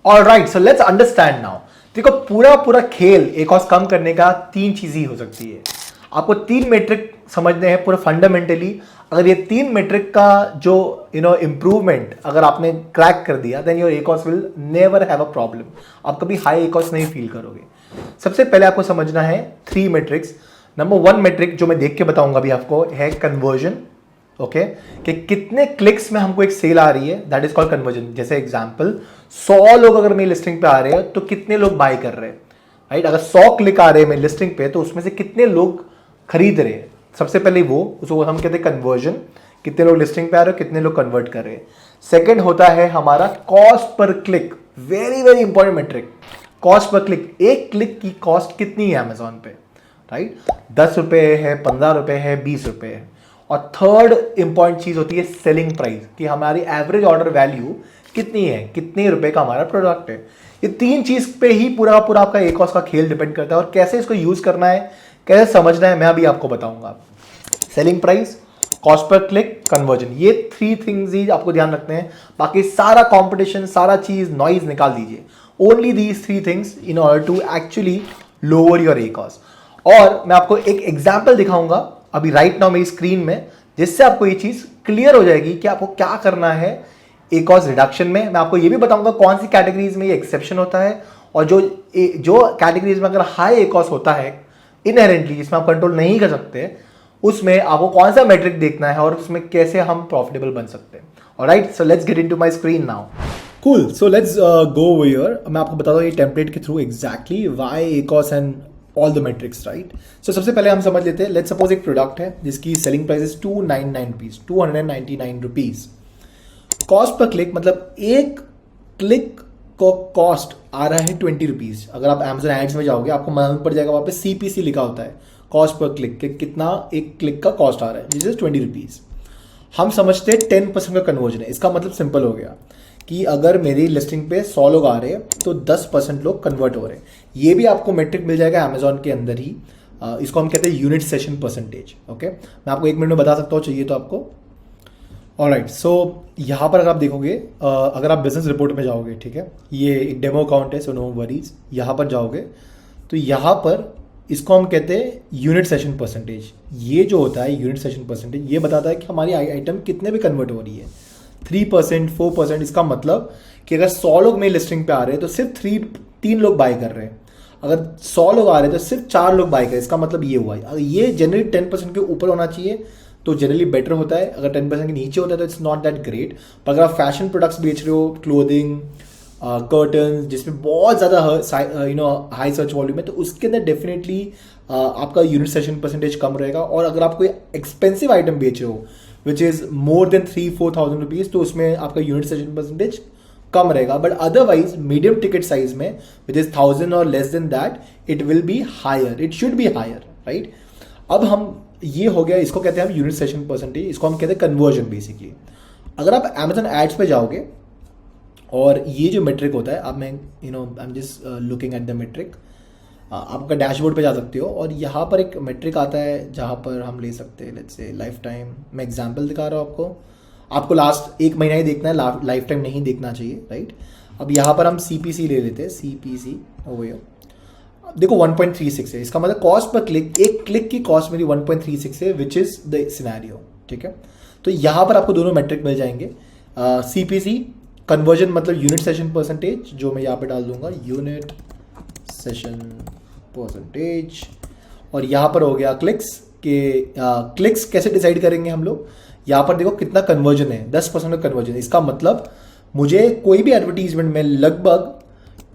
Alright, so let's understand now. देखो पूरा पूरा खेल ACOS कम करने का तीन चीज ही हो सकती है। आपको तीन मेट्रिक समझने हैं पूरा फंडामेंटली। अगर ये तीन मेट्रिक का जो इंप्रूवमेंट अगर आपने क्रैक कर दिया, then your ACOS will never have a problem. आप कभी हाई ACOS नहीं फील करोगे। सबसे पहले आपको समझना है three metrics. Number one metric जो मैं देख के बताऊंगा अभी आपको है कन्वर्जन। ओके, कि कितने क्लिक्स में हमको एक सेल आ रही है, दैट इज कॉल्ड कन्वर्जन। जैसे एग्जांपल 100 लोग अगर मेरी लिस्टिंग पे आ रहे हैं तो कितने लोग बाय कर रहे हैं, राइट। अगर 100 क्लिक आ रहे हैं मेरी लिस्टिंग पे तो उसमें से कितने लोग खरीद रहे हैं। सबसे पहले वो उसको हम कहते हैं कन्वर्जन, कितने लोग लिस्टिंग पे आ रहे हैं, कितने लोग कन्वर्ट कर रहे हैं। सेकेंड होता है हमारा कॉस्ट पर click, very very important metric. Cost पर क्लिक, एक क्लिक की कॉस्ट कितनी है अमेजोन पे, राइट। 10 रुपए है, 15 रुपए है, 20 रुपए है। और थर्ड इंपॉर्टेंट चीज होती है सेलिंग प्राइस, कि हमारी एवरेज ऑर्डर वैल्यू कितनी है, कितने रुपए का हमारा प्रोडक्ट है। ये तीन चीज पे ही पूरा पूरा आपका ACOS का खेल डिपेंड करता है। और कैसे इसको यूज करना है, कैसे समझना है, मैं अभी आपको बताऊंगा। सेलिंग प्राइस, कॉस्ट पर क्लिक, कन्वर्जन, ये थ्री थिंग्स ही आपको ध्यान रखते हैं। बाकी सारा कॉम्पिटिशन, सारा चीज नॉइज निकाल दीजिए। Only these three things in order to actually lower your ACOS। और मैं आपको एक एग्जाम्पल दिखाऊंगा अभी राइट नाउ मेरी स्क्रीन में, जिससे आपको ये चीज क्लियर हो जाएगी कि आपको क्या करना है ACOS रिडक्शन में। मैं आपको ये भी बताऊंगा कौन सी कैटेगरीज में ये एक्सेप्शन होता है, और जो कैटेगरीज में अगर हाई ACOS होता है इनहेरेंटली, जिसमें आप कंट्रोल नहीं कर सकते, उसमें आपको कौन सा मेट्रिक देखना है और उसमें कैसे हम प्रॉफिटेबल बन सकते हैं। Alright, so let's get into my screen now. Cool, so let's go over here. मैं आपको बताता हूँ ये टेम्पलेट के through exactly why ACOS and all the metrics, right. So सबसे पहले हम समझ लेते हैं, लेट्स सपोज एक प्रोडक्ट है जिसकी selling price is 299 rupees, 299 rupees. Cost पर क्लिक मतलब एक क्लिक को कॉस्ट आ रहा है 20 रुपीज। अगर आप Amazon एड्स में जाओगे आपको मालूम पड़ जाएगा, वहाँ पे CPC लिखा होता है, कॉस्ट पर क्लिक, कि कितना एक क्लिक का कॉस्ट आ रहा है, जिस इज 20 रुपीज। हम समझते हैं 10% का कन्वर्जन है। इसका मतलब सिंपल हो गया कि अगर मेरी लिस्टिंग पे 100 लोग आ रहे हैं तो 10% लोग कन्वर्ट हो रहे हैं। ये भी आपको मेट्रिक मिल जाएगा अमेजोन के अंदर ही। इसको हम कहते हैं यूनिट सेशन परसेंटेज। ओके, मैं आपको 1 मिनट में बता सकता हूँ, चाहिए तो आपको। ऑलराइट, सो यहाँ पर अगर आप देखोगे, अगर आप बिजनेस रिपोर्ट में जाओगे, ठीक है, ये एक डेमो अकाउंट है, सो नो वरीज। यहाँ पर जाओगे तो यहाँ पर इसको हम कहते हैं यूनिट सेशन परसेंटेज। ये जो होता है यूनिट सेशन परसेंटेज, ये बताता है कि हमारी आइटम कितने भी कन्वर्ट हो रही है, 3%, 4%। इसका मतलब कि अगर 100 लोग मेरी लिस्टिंग पे आ रहे हैं तो सिर्फ 3 लोग बाय कर रहे हैं। अगर 100 लोग आ रहे हैं तो सिर्फ 4 लोग बाय कर रहे हैं। इसका मतलब ये हुआ है। अगर ये जनरली 10% के ऊपर होना चाहिए तो जनरली बेटर होता है। अगर 10% के नीचे होता है तो इट्स नॉट दैट ग्रेट। पर अगर आप फैशन प्रोडक्ट्स बेच रहे हो, क्लोथिंग, कर्टन, जिसमें बहुत ज़्यादा हाई सर्च वॉल्यूम है, तो उसके अंदर डेफिनेटली आपका यूनिट सेशन परसेंटेज कम रहेगा। और अगर आप कोई एक्सपेंसिव आइटम बेच रहे हो which is more than 3-4,000 rupees, तो उसमें आपका यूनिट सेशन परसेंटेज कम रहेगा। But otherwise medium ticket size में विच इज़ 1000 और less than that, it will be higher, it should be higher, right. अब हम, ये हो गया, इसको कहते हैं हम यूनिट सेशन परसेंटेज, इसको हम कहते हैं कन्वर्जन बेसिकली। अगर आप Amazon एड्स पे जाओगे और ये जो मेट्रिक होता है, अब मैं I am just looking at the metric, आपका डैशबोर्ड पे जा सकते हो और यहाँ पर एक मेट्रिक आता है जहाँ पर हम ले सकते हैं, लेट्स से लाइफ टाइम। मैं एग्जांपल दिखा रहा हूँ आपको लास्ट 1 महीना ही देखना है, लाइफ टाइम नहीं देखना चाहिए, राइट। अब यहाँ पर हम CPC ले लेते हैं, CPC हो गया। देखो 1.36 है, इसका मतलब कॉस्ट पर क्लिक, एक क्लिक की कॉस्ट मेरी 1.36 है, विच इज द सिनेरियो, ठीक है। तो यहाँ पर आपको दोनों मेट्रिक मिल जाएंगे। CPC कन्वर्जन मतलब यूनिट सेशन परसेंटेज, जो मैं यहाँ पे डाल दूंगा यूनिट सेशन परसेंटेज। और यहाँ पर हो गया क्लिक्स के, क्लिक्स कैसे डिसाइड करेंगे हम लोग, यहाँ पर देखो कितना कन्वर्जन है, 10% का कन्वर्जन। इसका मतलब मुझे कोई भी एडवर्टीजमेंट में लगभग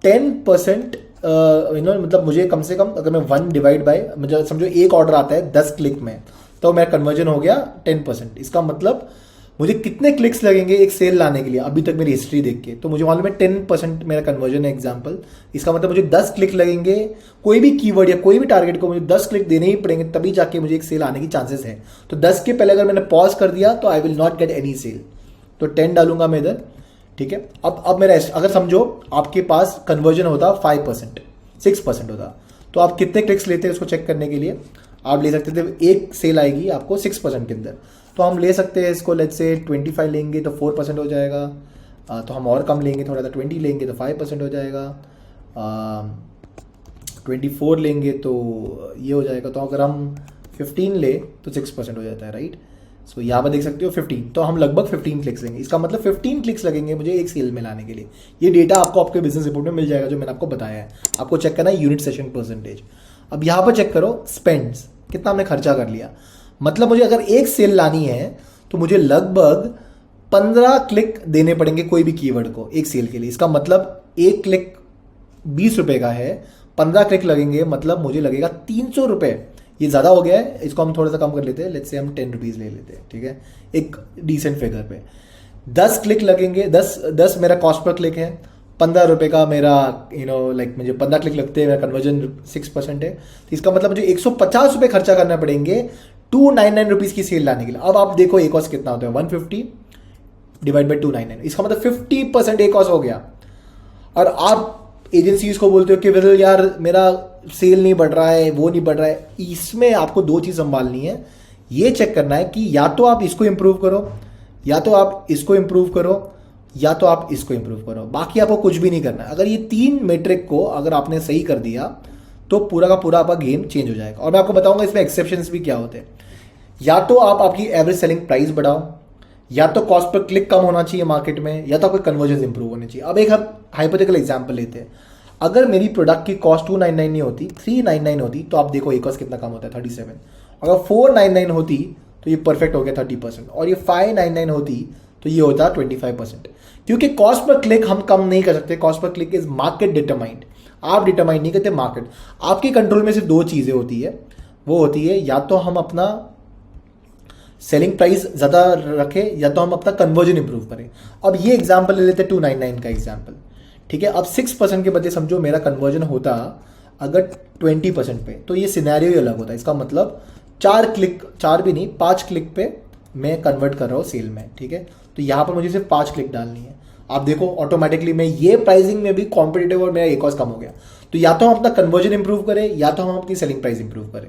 10% मतलब मुझे कम से कम, अगर मैं 1 डिवाइड बाय, मुझे समझो एक ऑर्डर आता है 10 क्लिक में, तो मेरा कन्वर्जन हो गया 10%। इसका मतलब मुझे कितने क्लिक्स लगेंगे एक सेल लाने के लिए, अभी तक मेरी हिस्ट्री देख के, तो मुझे मालूम है 10% मेरा कन्वर्जन है एग्जांपल। इसका मतलब मुझे 10 क्लिक लगेंगे, कोई भी कीवर्ड या कोई भी टारगेट को मुझे 10 क्लिक देने ही पड़ेंगे, तभी जाके मुझे एक सेल आने की चांसेस है। तो 10 के पहले अगर मैंने पॉज कर दिया तो I will not get any sale, तो 10 डालूंगा मैं इधर, ठीक है। अब मेरा, अगर समझो आपके पास कन्वर्जन होता 5%, 6% होता, तो आप कितने क्लिक्स लेते हैं उसको चेक करने के लिए आप ले सकते थे, एक सेल आएगी आपको 6% के अंदर, तो हम ले सकते हैं इसको, लेट्स से 25 लेंगे तो 4% हो जाएगा, तो हम और कम लेंगे, थोड़ा सा 20 लेंगे तो 5% हो जाएगा, 24 लेंगे तो ये हो जाएगा। तो अगर हम 15 ले तो 6% हो जाता है, राइट। सो यहाँ पर देख सकते हो 15, तो हम लगभग 15 क्लिक्स लेंगे। इसका मतलब 15 क्लिक्स लगेंगे मुझे एक सेल में लाने के लिए। ये डेटा आपको आपके बिजनेस रिपोर्ट में मिल जाएगा जो मैंने आपको बताया है। आपको चेक करना है यूनिट सेशन परसेंटेज। अब यहाँ पर चेक करो स्पेंड्स, कितना हमने खर्चा कर लिया। मतलब मुझे अगर एक सेल लानी है तो मुझे लगभग 15 क्लिक देने पड़ेंगे कोई भी कीवर्ड को एक सेल के लिए। इसका मतलब एक क्लिक 20 रुपये का है, 15 क्लिक लगेंगे, मतलब मुझे लगेगा 300 रुपये। ये ज़्यादा हो गया है, इसको हम थोड़ा सा कम कर लेते हैं। लेट्स से हम 10 रुपीज़ ले लेते हैं, ठीक है, एक डिसेंट फिगर पे। 10 क्लिक लगेंगे, 10 मेरा कॉस्ट पर क्लिक है, 15 रुपये का मेरा लाइक मुझे 15 क्लिक लगते हैं, मेरा कन्वर्जन 6% है। तो इसका मतलब मुझे 150 रुपये खर्चा करना पड़ेंगे 299 रुपीज़ की सेल लाने के लिए। अब आप देखो ए कॉस्ट कितना होता है, 150 डिवाइड बाई 299, इसका मतलब 50% ए कॉस्ट हो गया। और आप एजेंसीज को बोलते हो कि विरल यार मेरा सेल नहीं बढ़ रहा है, वो नहीं बढ़ रहा है। इसमें आपको दो चीज़ संभालनी है। ये चेक करना है कि या तो आप इसको इम्प्रूव करो, या तो आप इसको इम्प्रूव करो, या तो आप इसको इम्प्रूव करो। बाकी आपको कुछ भी नहीं करना है। अगर ये 3 मेट्रिक को अगर आपने सही कर दिया तो पूरा का पूरा आपका गेम चेंज हो जाएगा। और मैं आपको बताऊंगा इसमें एक्सेप्शंस भी क्या होते हैं। या तो आप आपकी एवरेज सेलिंग प्राइस बढ़ाओ, या तो कॉस्ट पर क्लिक कम होना चाहिए मार्केट में, या तो आपके कन्वर्जन इंप्रूव होने चाहिए। अब एक हम हाइपोथेटिकल एग्जांपल लेते हैं। अगर मेरी प्रोडक्ट की कॉस्ट 299 नहीं होती, 399 होती, तो आप देखो ए कॉस्ट कितना कम होता है, 37। अगर 499 होती तो ये परफेक्ट हो गया 30%, और ये 599 होती तो ये होता 25%। क्योंकि कॉस्ट पर क्लिक हम कम नहीं कर सकते। कॉस्ट पर क्लिक इज मार्केट डिटरमाइंड, आप डिटरमाइन नहीं करते, मार्केट। आपके कंट्रोल में सिर्फ 2 चीज़ें होती है, वो होती है या तो हम अपना सेलिंग प्राइस ज़्यादा रखें, या तो हम अपना कन्वर्जन इंप्रूव करें। अब ये एग्जांपल ले लेते हैं 299 का एग्जांपल, ठीक है। अब 6% के बदले समझो मेरा कन्वर्जन होता अगर 20% पे, तो ये सिनेरियो ही अलग होता है। इसका मतलब 4 क्लिक, 4 भी नहीं 5 क्लिक पे मैं कन्वर्ट कर रहा हूँ सेल में, ठीक है। तो यहाँ पर मुझे सिर्फ 5 क्लिक डालनी है। आप देखो ऑटोमेटिकली मैं ये प्राइसिंग में भी कॉम्पिटिटिव और मेरा ए कॉस्ट कम हो गया। तो या तो हम अपना कन्वर्जन इंप्रूव करें, या तो हम अपनी सेलिंग प्राइस इंप्रूव करें।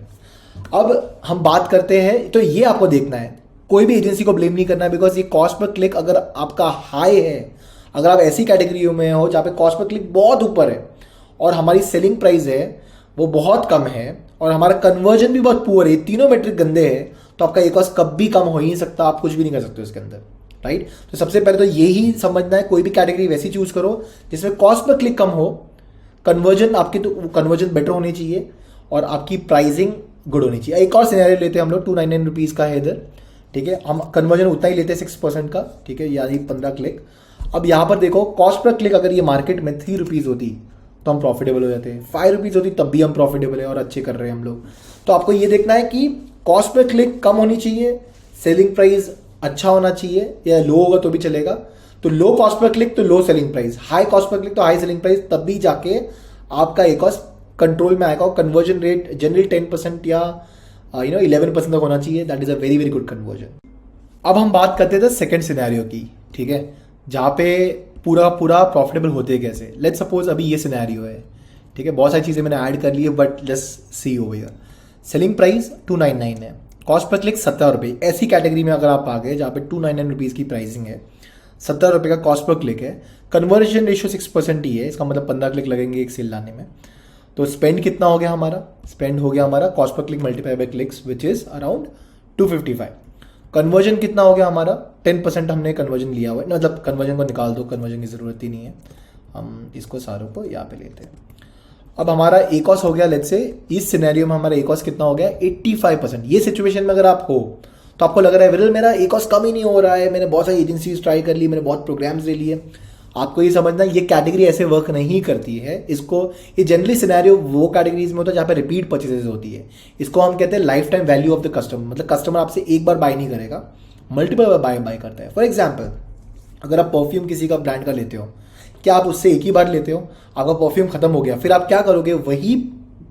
अब हम बात करते हैं, तो ये आपको देखना है, कोई भी एजेंसी को ब्लेम नहीं करना है। बिकॉज ये कॉस्ट पर क्लिक अगर आपका हाई है, अगर आप ऐसी कैटेगरी में हो जहाँ पे कॉस्ट पर क्लिक बहुत ऊपर है और हमारी सेलिंग प्राइस है वो बहुत कम है, और हमारा कन्वर्जन भी बहुत पुअर है, तीनों मेट्रिक गंदे हैं, तो आपका ए कॉस्ट कभी कम हो ही नहीं सकता। आप कुछ भी नहीं कर सकते उसके अंदर, राइट। तो सबसे पहले तो यही समझना है, कोई भी कैटेगरी वैसी चूज करो जिसमें कॉस्ट पर क्लिक कम हो, कन्वर्जन आपकी तो कन्वर्जन बेटर होनी चाहिए, और आपकी प्राइसिंग गुड होनी चाहिए। एक और सिनेरियो लेते हैं हम लोग, 299 रुपीज़ का है इधर, ठीक है। हम कन्वर्जन उतना ही लेते हैं 6% का, ठीक है, यानी 15 क्लिक। अब यहाँ पर देखो कॉस्ट पर क्लिक अगर ये मार्केट में 3 रुपीज़ होती तो हम प्रॉफिटेबल हो जाते हैं, 5 रुपीज़ होती तब भी हम प्रॉफिटेबल है और अच्छे कर रहे हैं हम लोग। तो आपको ये देखना है कि कॉस्ट पर क्लिक कम होनी चाहिए, सेलिंग प्राइस अच्छा होना चाहिए, या लो होगा तो भी चलेगा। तो लो कॉस्ट पर क्लिक तो low selling price, high cost पर क्लिक तो हाई सेलिंग प्राइस, तब भी जाके आपका ए कॉस्ट कंट्रोल में आएगा। और कन्वर्जन रेट जनरली 10% या 11% तक होना चाहिए। That is a very very good conversion. अब हम बात करते थे सेकंड सिनेरियो की, ठीक है, जहाँ पे पूरा पूरा प्रॉफिटेबल होते हैं कैसे। लेट्स सपोज अभी ये सिनेरियो है, ठीक है, बहुत सारी चीज़ें मैंने ऐड कर ली है, but let's see over here. Selling price 299 है, कॉस्ट पर क्लिक 70 रुपये। ऐसी कैटेगरी में अगर आप आ गए जहाँ पे 299 रुपीज़ की प्राइसिंग है, 70 रुपये का कॉस्ट पर क्लिक है, कन्वर्जन रेशियो 6% ही है, इसका मतलब 15 क्लिक लगेंगे एक सेल लाने में। तो स्पेंड कितना हो गया हमारा, स्पेंड हो गया हमारा कॉस्ट पर click multiply by clicks which is around 255। Conversion कितना हो गया हमारा, 10% हमने कन्वर्जन लिया हुआ है, मतलब कन्वर्जन को निकाल दो, कन्वर्जन की ज़रूरत ही नहीं है, हम इसको सारों को यहाँ पे लेते हैं। अब हमारा ए कॉस्ट हो गया, लेट्स से इस सिनेरियो में हमारा ए कॉस्ट कितना हो गया, 85%। ये सिचुएशन में अगर आप हो तो आपको लग रहा है विरल मेरा ए कॉस्ट कम ही नहीं हो रहा है, मैंने बहुत सारी एजेंसीज ट्राई कर ली, मैंने बहुत प्रोग्राम्स ले लिए। आपको ये समझना ये कैटेगरी ऐसे वर्क नहीं करती है। इसको ये जनरली सिनेरियो वो कैटेगरीज में होता है जहाँ पे रिपीट परचेजेस होती है। इसको हम कहते हैं life time value of the customer, मतलब कस्टमर आपसे एक बार बाय नहीं करेगा, मल्टीपल बाय करता है। फॉर एग्जाम्पल अगर आप परफ्यूम किसी का ब्रांड का लेते हो, क्या आप उससे एक ही बार लेते हो, आपका परफ्यूम खत्म हो गया, फिर आप क्या करोगे, वही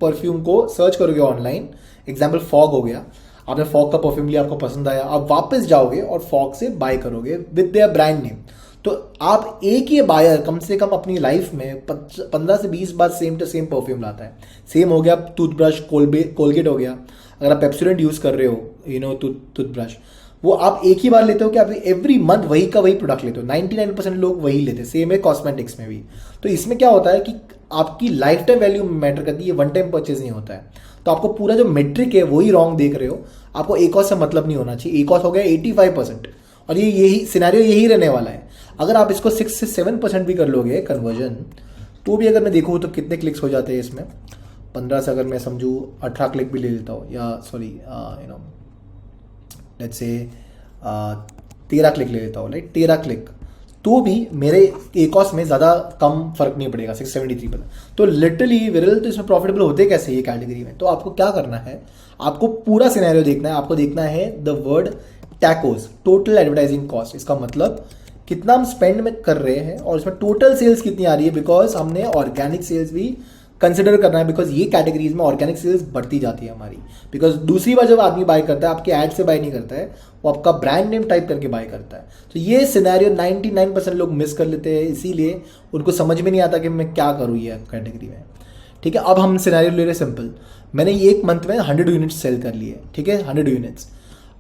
परफ्यूम को सर्च करोगे ऑनलाइन। एग्जाम्पल फॉग हो गया, आपने फॉग का परफ्यूम लिया, आपको पसंद आया, आप वापस जाओगे और फॉग से बाय करोगे विद देयर ब्रांड नेम। तो आप एक ही बायर कम से कम अपनी लाइफ में 15 से 20 बार सेम टू सेम परफ्यूम लाता है। सेम हो गया टूथब्रश, कोलगेट हो गया, अगर आप पेप्सोडेंट यूज़ कर रहे हो टूथब्रश, वो आप एक ही बार लेते हो कि आप एवरी मंथ वही का वही प्रोडक्ट लेते हो? 99% लोग वही लेते हैं। सेम है कॉस्मेटिक्स में भी। तो इसमें क्या होता है कि आपकी लाइफ टाइम वैल्यू मैटर करती है, वन टाइम परचेज नहीं होता है। तो आपको पूरा जो मेट्रिक है वही रॉन्ग देख रहे हो। आपको एकॉस से मतलब नहीं होना चाहिए। एकॉस हो गया 85% और ये यही सिनेरियो यही रहने वाला है। अगर आप इसको 6 से 7% भी कर लोगे कन्वर्जन, तो भी अगर मैं देखूँ तो कितने क्लिक्स हो जाते हैं इसमें? 15 से अगर मैं समझूँ 18 क्लिक भी ले लेता हूँ, या सॉरी लेट्स से 13 क्लिक ले लेता हूँ, राइट, 13 क्लिक, तो भी मेरे एकॉस में ज़्यादा कम फर्क नहीं पड़ेगा, 673%। तो लिटरली विरल, तो इसमें प्रॉफिटेबल होते कैसे ये कैटेगरी में? तो आपको क्या करना है, आपको पूरा सिनेरियो देखना है। आपको देखना है the word tacos, total advertising cost. इसका मतलब कितना हम स्पेंड में कर रहे हैं और इसमें टोटल सेल्स कितनी आ रही है, बिकॉज हमने ऑर्गेनिक सेल्स भी कंसिडर करना है, बिकॉज ये कैटेगरीज में ऑर्गेनिक सेल्स बढ़ती जाती है हमारी। बिकॉज दूसरी बार जब आदमी बाय करता है, आपके ऐड से बाय नहीं करता है, वो आपका ब्रांड नेम टाइप करके बाय करता है। तो ये सिनेरियो 99% लोग मिस कर लेते हैं, इसीलिए उनको समझ में नहीं आता कि मैं क्या करूँ ये कैटेगरी में। ठीक है, अब हम सिनेरियो ले रहे सिंपल। मैंने ये एक मंथ में 100 यूनिट्स सेल कर लिए, ठीक है, 100 यूनिट्स,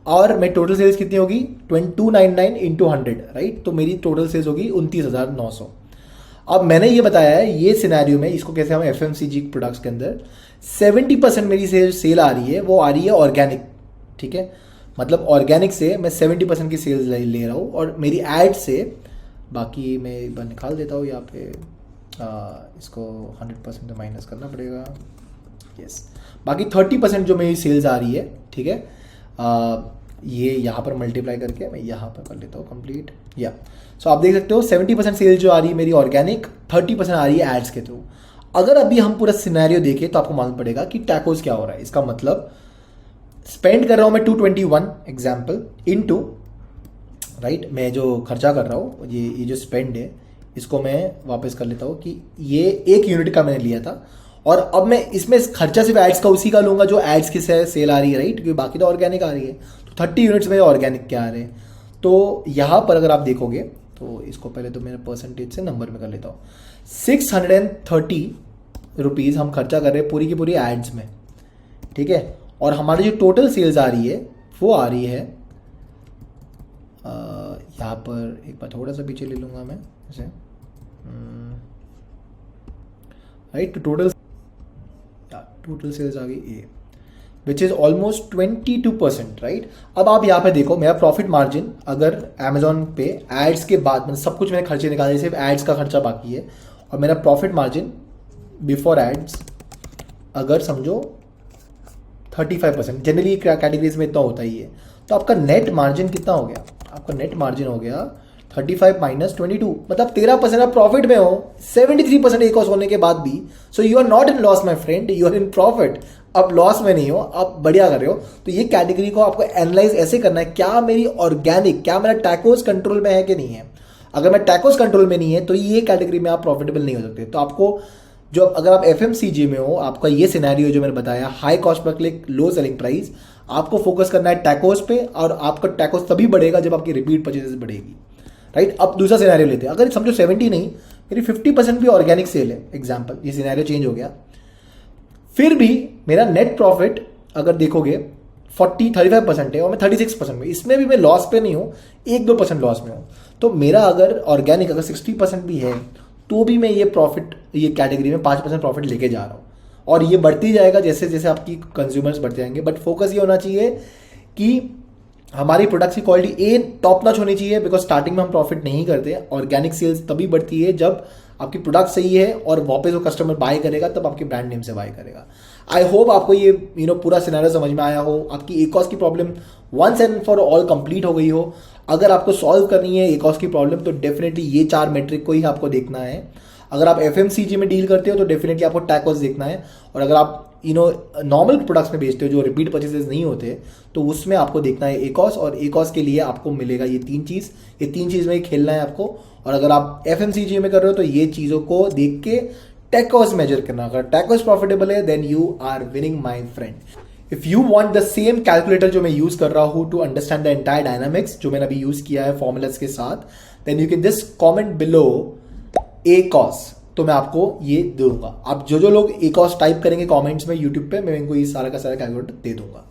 और मैं टोटल सेल्स कितनी होगी 2299 इंटू 100, राइट। तो मेरी टोटल सेल्स होगी 29,900। अब मैंने ये बताया है ये सिनेरियो में, इसको कैसे हम FMCG प्रोडक्ट्स के अंदर 70% मेरी सेल आ रही है, वो आ रही है ऑर्गेनिक। ठीक है, मतलब ऑर्गेनिक से मैं 70% की सेल्स ले रहा हूँ, और मेरी एड से बाकी मैं एक बार निकाल देता हूँ यहाँ पे, इसको 100% तो माइनस करना पड़ेगा, यस। बाकी 30% जो मेरी सेल्स आ रही है, ठीक है, ये यहाँ पर मल्टीप्लाई करके मैं यहाँ पर कर लेता हूँ कंप्लीट, या सो आप देख सकते हो 70% सेल जो आ रही है मेरी ऑर्गेनिक, 30% आ रही है एड्स के थ्रू। अगर अभी हम पूरा सिनेरियो देखें तो आपको मालूम पड़ेगा कि टैकोस क्या हो रहा है। इसका मतलब स्पेंड कर रहा हूँ मैं 221 एग्जाम्पल इनटू, राइट, मैं जो खर्चा कर रहा हूँ, ये जो स्पेंड है, इसको मैं वापस कर लेता हूँ कि ये 1 यूनिट का मैंने लिया था, और अब मैं इसमें खर्चा सिर्फ एड्स का उसी का लूँगा जो एड्स की सेल आ रही है, राइट, क्योंकि बाकी तो ऑर्गेनिक आ रही है। तो 30 यूनिट्स में ऑर्गेनिक क्या आ रहे हैं। तो यहाँ पर अगर आप देखोगे तो इसको पहले तो मैं परसेंटेज से नंबर में कर लेता हूँ। 630 रुपीज़ हम खर्चा कर रहे हैं पूरी की पूरी एड्स में, ठीक है, और हमारी जो टोटल सेल्स आ रही है वो आ रही है, यहाँ पर एक बार थोड़ा सा पीछे ले लूँगा मैं इसे, राइट, तो टोटल सेल्स आ गई ए, विच इज़ ऑलमोस्ट 22%, राइट। अब आप यहाँ पे देखो मेरा प्रॉफिट मार्जिन, अगर अमेजोन पे एड्स के बाद मतलब सब कुछ मैंने खर्चे निकाले, सिर्फ एड्स का खर्चा बाकी है, और मेरा प्रॉफिट मार्जिन बिफोर एड्स अगर समझो 35%, जनरली कैटेगरीज में इतना होता ही है। तो आपका नेट मार्जिन कितना हो गया? आपका नेट मार्जिन हो गया 35 माइनस 22, मतलब 13% आप प्रॉफिट में हो, 73% एक कॉस्ट होने के बाद भी। So you are not in loss my friend, you are in profit. आप लॉस में नहीं हो, आप बढ़िया कर रहे हो। तो ये कैटेगरी को आपको एनालाइज ऐसे करना है, क्या मेरी ऑर्गेनिक, क्या मेरा टैकोस कंट्रोल में है कि नहीं है। अगर मैं टैकोस कंट्रोल में नहीं है तो ये कैटेगरी में आप प्रॉफिटेबल नहीं हो सकते। तो आपको जो, अगर आप FMCG में हो, आपका ये सिनेरियो जो मैंने बताया, हाई कॉस्ट पर क्लिक, लो सेलिंग प्राइस, आपको फोकस करना है टैकोस पे, और आपका टैकोस तभी बढ़ेगा जब आपकी रिपीट परचेजेस बढ़ेगी, राइट। अब दूसरा सिनेरियो लेते हैं, अगर समझो 70 नहीं, मेरी 50% भी ऑर्गेनिक सेल है, एग्जाम्पल, ये सिनेरियो चेंज हो गया, फिर भी मेरा नेट प्रॉफिट अगर देखोगे 35% है और मैं 36% में, इसमें भी मैं लॉस पे नहीं हूँ, 1-2% लॉस में हूँ। तो मेरा अगर ऑर्गेनिक अगर 60% भी है तो भी मैं ये प्रॉफिट, ये कैटेगरी में 5% प्रॉफिट लेके जा रहा हूँ, और ये बढ़ती जाएगा जैसे जैसे आपकी कंज्यूमर्स बढ़ते जाएंगे। बट फोकस ये होना चाहिए कि हमारी प्रोडक्ट्स की क्वालिटी टॉप नॉच होनी चाहिए, बिकॉज स्टार्टिंग में हम प्रॉफिट नहीं करते। ऑर्गेनिक सेल्स तभी बढ़ती है जब आपकी प्रोडक्ट सही है और वापस वो कस्टमर बाय करेगा, तब आपके ब्रांड नेम से बाय करेगा। आई होप आपको ये पूरा सिनेरियो समझ में आया हो, आपकी एकॉस की problem once and for all complete हो गई हो। अगर आपको सॉल्व करनी है एकॉस की प्रॉब्लम तो डेफिनेटली ये 4 मेट्रिक को ही आपको देखना है। अगर आप FMCG में डील करते हो तो डेफिनेटली आपको टैकोस देखना है, और अगर आप नॉर्मल प्रोडक्ट्स में बेचते हो जो रिपीट परचेजेस नहीं होते, तो उसमें आपको देखना है एकॉस, और एकॉस के लिए आपको मिलेगा ये 3 चीज़ में ही खेलना है आपको। और अगर आप FMCG में कर रहे हो तो ये चीज़ों को देख के टैकोस मेजर करना। अगर टैकोस प्रॉफिटेबल है then you are winning my friend. If you want the same calculator जो मैं यूज कर रहा हूँ to understand the entire dynamics जो मैंने अभी यूज किया है फॉर्मूलाज के साथ, then you can just comment below ACOS, तो मैं आपको ये दूंगा। आप जो लोग एकॉस टाइप करेंगे कमेंट्स में यूट्यूब पे, मैं इनको ये सारा का सारा कैलकुलेटर दे दूंगा।